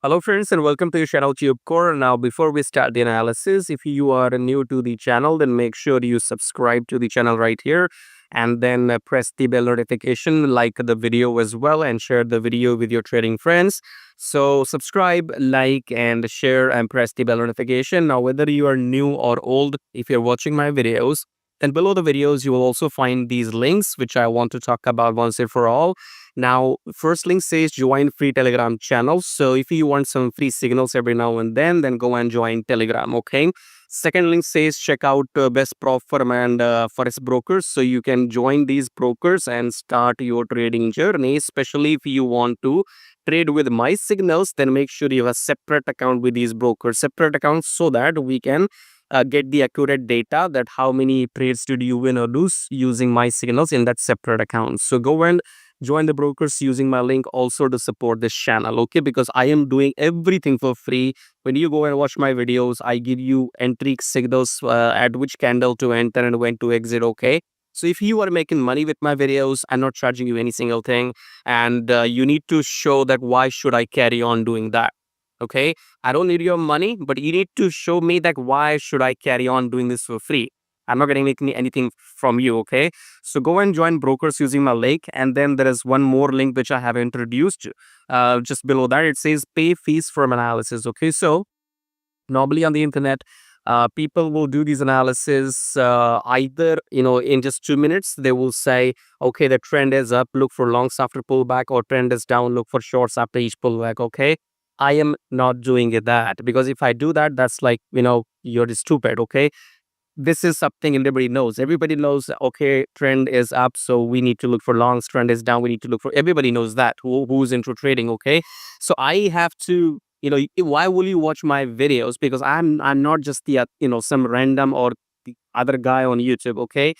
Hello friends and welcome to your channel TubeCore. Now before we start the analysis, if you are new to the channel, then make sure you subscribe to the channel right here and then press the bell notification, like the video as well and share the video with your trading friends. So subscribe, like and share and press the bell notification. Now whether you are new or old, if you're watching my videos, then below the videos you will also find these links which I want to talk about once and for all. Now, first link says join free Telegram channel. So if you want some free signals every now and then go and join Telegram, okay? Second link says check out best prop firm and Forex brokers. So you can join these brokers and start your trading journey, especially if you want to trade with my signals, then make sure you have a separate account with these brokers, separate accounts so that we can get the accurate data that how many trades did you win or lose using my signals in that separate account. So go and join the brokers using my link also to support this channel, okay? Because I am doing everything for free. When you go and watch my videos, I give you entry signals at which candle to enter and when to exit, okay? So if you are making money with my videos, I'm not charging you any single thing, and you need to show that why should I carry on doing that, okay? I don't need your money, but you need to show me that why should I carry on doing this for free. I'm not getting anything from you, okay? So go and join brokers using my link. And then there is one more link which I have introduced. Just below that, it says pay fees from analysis, okay? So normally on the internet, people will do these analysis either, in just 2 minutes. They will say, okay, the trend is up, look for longs after pullback, or trend is down, look for shorts after each pullback, okay? I am not doing that because if I do that, that's like, you're stupid, okay? This is something everybody knows. Everybody knows, okay, trend is up, so we need to look for longs. Trend is down, we need to look for. Everybody knows that who's into trading, okay? So I have to, why will you watch my videos? Because I'm not just the some random or the other guy on YouTube, okay?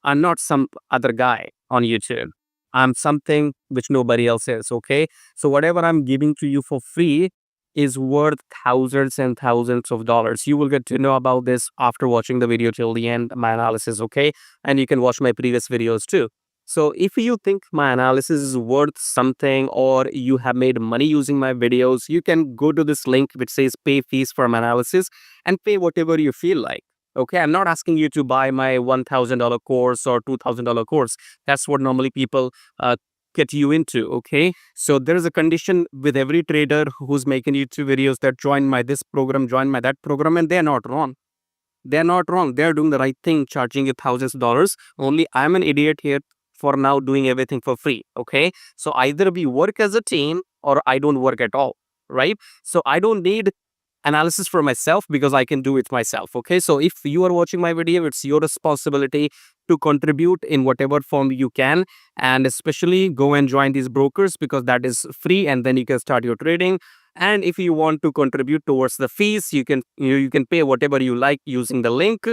I'm not some other guy on YouTube. I'm something which nobody else is, okay? So whatever I'm giving to you for free is worth thousands and thousands of dollars. You will get to know about this after watching the video till the end, my analysis, okay? And you can watch my previous videos too. So if you think my analysis is worth something or you have made money using my videos, you can go to this link which says pay fees for my analysis and pay whatever you feel like. Okay, I'm not asking you to buy my $1,000 course or $2,000 course. That's what normally people get you into, okay? So there is a condition with every trader who's making YouTube videos that join my this program, join my that program, and they're not wrong. They're not wrong. They're doing the right thing, charging you thousands of dollars. Only I'm an idiot here for now doing everything for free, okay? So either we work as a team or I don't work at all, right? So I don't need analysis for myself because I can do it myself, okay? So if you are watching my video, it's your responsibility to contribute in whatever form you can, and especially go and join these brokers because that is free and then you can start your trading. And if you want to contribute towards the fees, you can you can pay whatever you like using the link.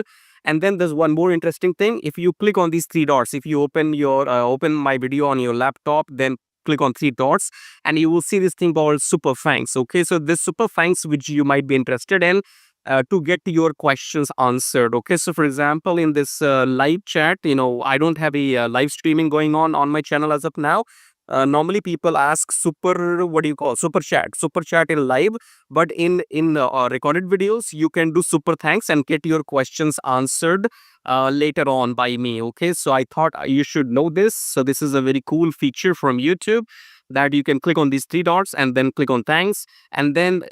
And then there's one more interesting thing. If you click on these three dots, if you open my video on your laptop, then click on three dots and you will see this thing called super fangs, okay? So this super fangs which you might be interested in to get your questions answered, okay? So for example, in this live chat, I don't have a live streaming going on my channel as of now. Normally people ask what do you call super chat in live, but in recorded videos you can do super thanks and get your questions answered later on by me, okay? So I thought you should know this. So this is a very cool feature from YouTube that you can click on these three dots and then click on thanks, and then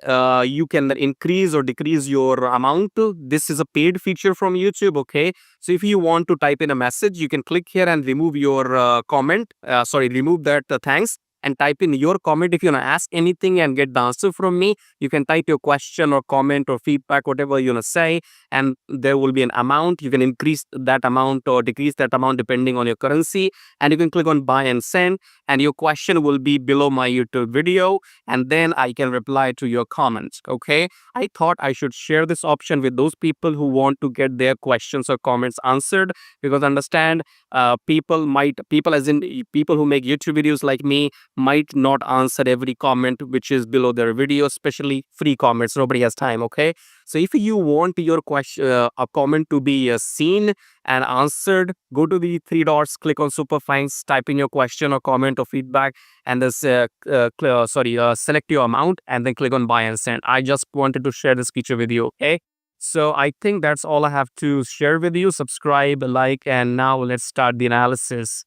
you can increase or decrease your amount. This is a paid feature from YouTube, okay? So if you want to type in a message, you can click here and remove your remove that thanks, and type in your comment. If you want to ask anything and get the answer from me, you can type your question or comment or feedback, whatever you want to say, and there will be an amount. You can increase that amount or decrease that amount depending on your currency, and you can click on buy and send, and your question will be below my YouTube video, and then I can reply to your comments, okay? I thought I should share this option with those people who want to get their questions or comments answered, because understand, people as in people who make YouTube videos like me might not answer every comment which is below their video, especially free comments. Nobody has time, okay? So if you want your question, a comment to be seen and answered, go to the three dots, click on Superfines, type in your question or comment or feedback, and then select your amount, and then click on buy and send. I just wanted to share this feature with you, okay? So I think that's all I have to share with you. Subscribe, like, and now let's start the analysis.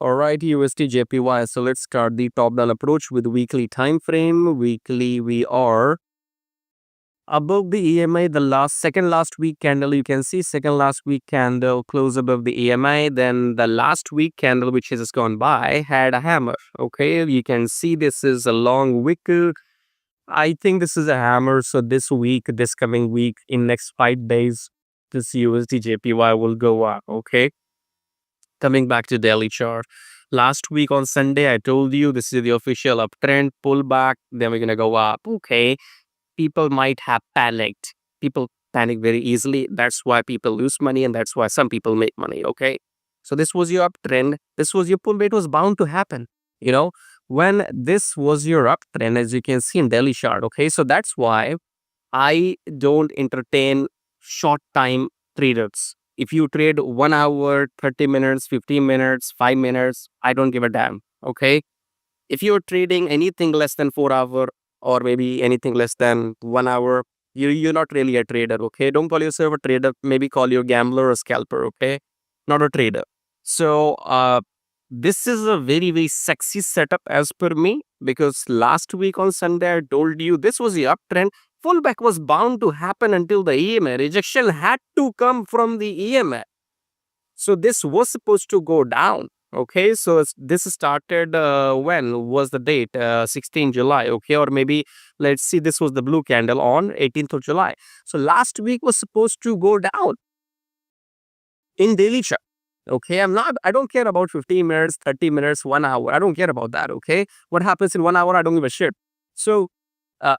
All right, USDJPY. So let's start the top-down approach with weekly time frame. Weekly, we are above the EMI. The second last week candle, you can see second last week candle close above the EMI. Then the last week candle, which has just gone by, had a hammer. Okay, you can see this is a long wick. I think this is a hammer. So this week, this coming week, in next 5 days, this USDJPY will go up. Okay. Coming back to daily chart. Last week on Sunday, I told you this is the official uptrend, pullback. Then we're going to go up. Okay. People might have panicked. People panic very easily. That's why people lose money, and that's why some people make money. Okay. So this was your uptrend. This was your pullback. It was bound to happen. You know, when this was your uptrend, as you can see in daily chart. Okay. So that's why I don't entertain short time traders. If you trade 1 hour, 30 minutes, 15 minutes, 5 minutes, I don't give a damn. Okay. If you're trading anything less than 4 hour or maybe anything less than 1 hour, you're not really a trader. Okay. Don't call yourself a trader. Maybe call you a gambler or scalper. Okay. Not a trader. So, this is a very, very sexy setup as per me, because last week on Sunday, I told you this was the uptrend. Pullback was bound to happen until the EMA. Rejection had to come from the EMA. So this was supposed to go down. Okay, so this started when was the date? 16 July. Okay, or maybe let's see, this was the blue candle on 18th of July. So last week was supposed to go down in daily chart. Okay, I don't care about 15 minutes, 30 minutes, 1 hour. I don't care about that. Okay, what happens in 1 hour, I don't give a shit. So,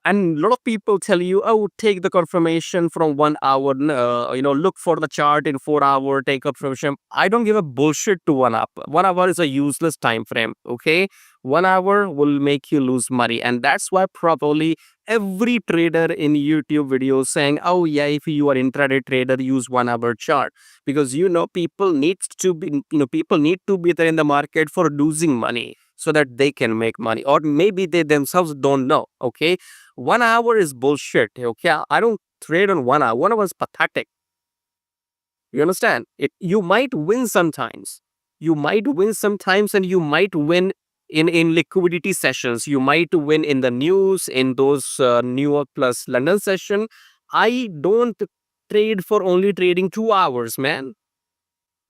and a lot of people tell you, oh, take the confirmation from 1 hour, look for the chart in 4 hour, take confirmation. I don't give a bullshit to 1 hour. 1 hour is a useless time frame. Okay, 1 hour will make you lose money. And that's why probably every trader in YouTube videos saying, oh yeah, if you are intraday trader, use 1 hour chart, because people need to be there in the market for losing money so that they can make money, or maybe they themselves don't know. Okay, 1 hour is bullshit. Okay, I don't trade on 1 hour. 1 hour is pathetic. You understand? You might win sometimes. You might win sometimes, and you might win in liquidity sessions. You might win in the news, in those New York plus London session. I don't trade for only trading 2 hours, man.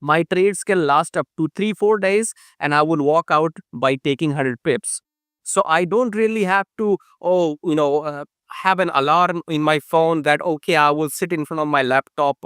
My trades can last up to 3-4 days, and I will walk out by taking 100 pips. So I don't really have to have an alarm in my phone that okay, I will sit in front of my laptop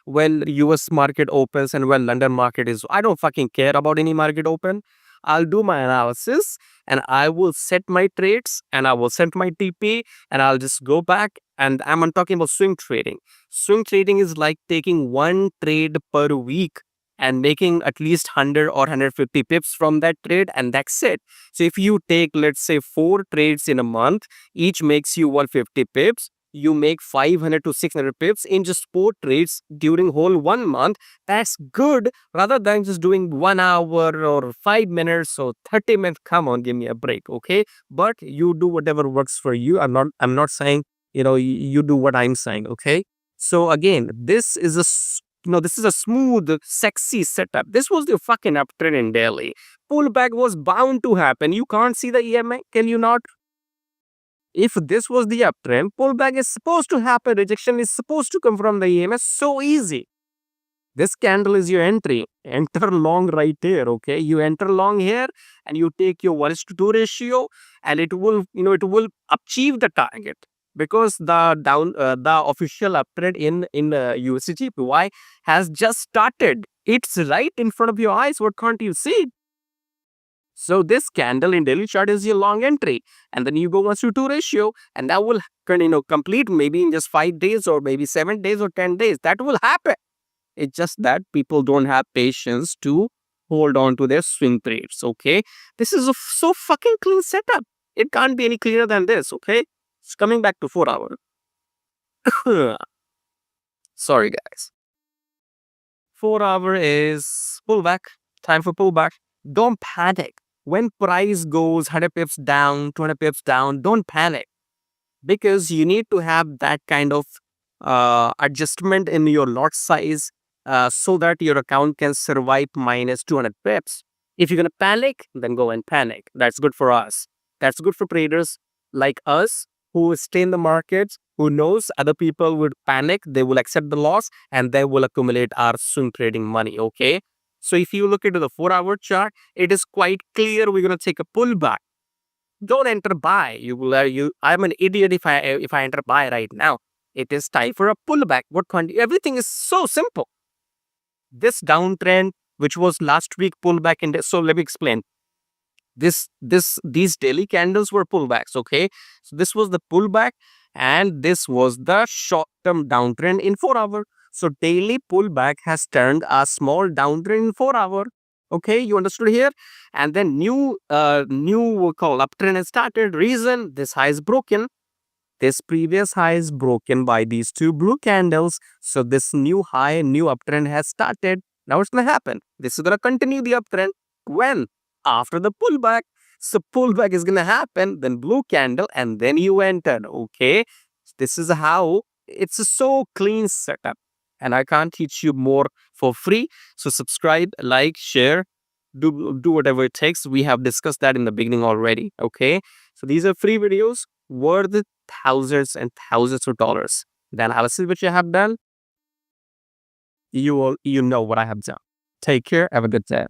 when US market opens and when London market is. I don't fucking care about any market open. I'll do my analysis, and I will set my trades, and I will set my TP, and I'll just go back. And I'm talking about swing trading. Swing trading is like taking one trade per week and making at least 100 or 150 pips from that trade, and that's it. So if you take, let's say, 4 trades in a month, each makes you 150 pips. You make 500 to 600 pips in just 4 trades during whole 1 month. That's good, rather than just doing 1 hour or 5 minutes or 30 minutes. Come on, give me a break, okay? But you do whatever works for you. I'm not saying, you do what I'm saying, okay? So again, this is a smooth, sexy setup. This was the fucking uptrend in Delhi. Pullback was bound to happen. You can't see the EMA, can you not? If this was the uptrend, pullback is supposed to happen. Rejection is supposed to come from the EMA. So easy. This candle is your entry. Enter long right here. Okay, you enter long here, and you take your 1:2 ratio, and it will achieve the target, because the official uptrend in USDJPY has just started. It's right in front of your eyes. What can't you see? So this candle in daily chart is your long entry, and then you go 1:2 ratio, and that will complete maybe in just 5 days or maybe 7 days or 10 days. That will happen. It's just that people don't have patience to hold on to their swing trades. Okay, this is a so fucking clean setup. It can't be any clearer than this. Okay, it's coming back to 4 hour. Sorry, guys. 4 hour is pullback. Time for pullback. Don't panic. When price goes 100 pips down, 20 pips down, don't panic, because you need to have that kind of adjustment in your lot size so that your account can survive minus 200 pips. If you're going to panic, then go and panic. That's good for us. That's good for traders like us who stay in the markets, who knows other people would panic, they will accept the loss and they will accumulate our swing trading money. Okay. So if you look into the 4 hour chart, it is quite clear we're going to take a pullback. Don't enter buy. You will. I'm an idiot if I enter buy right now. It is time for a pullback. Everything is so simple. This downtrend, which was last week pullback in. So let me explain. These daily candles were pullbacks. Okay, so this was the pullback, and this was the short-term downtrend in 4 hour. So daily pullback has turned a small downtrend in 4 hour. Okay, you understood here? And then new we call uptrend has started. Reason, this high is broken. This previous high is broken by these two blue candles. So this new high, new uptrend has started. Now what's going to happen? This is going to continue the uptrend. When? After the pullback. So pullback is going to happen, then blue candle, and then you enter. Okay, this is how it's a so clean setup. And I can't teach you more for free. So subscribe, like, share, do whatever it takes. We have discussed that in the beginning already. Okay, so these are free videos worth thousands and thousands of dollars. The analysis which I have done, you know what I have done. Take care. Have a good day.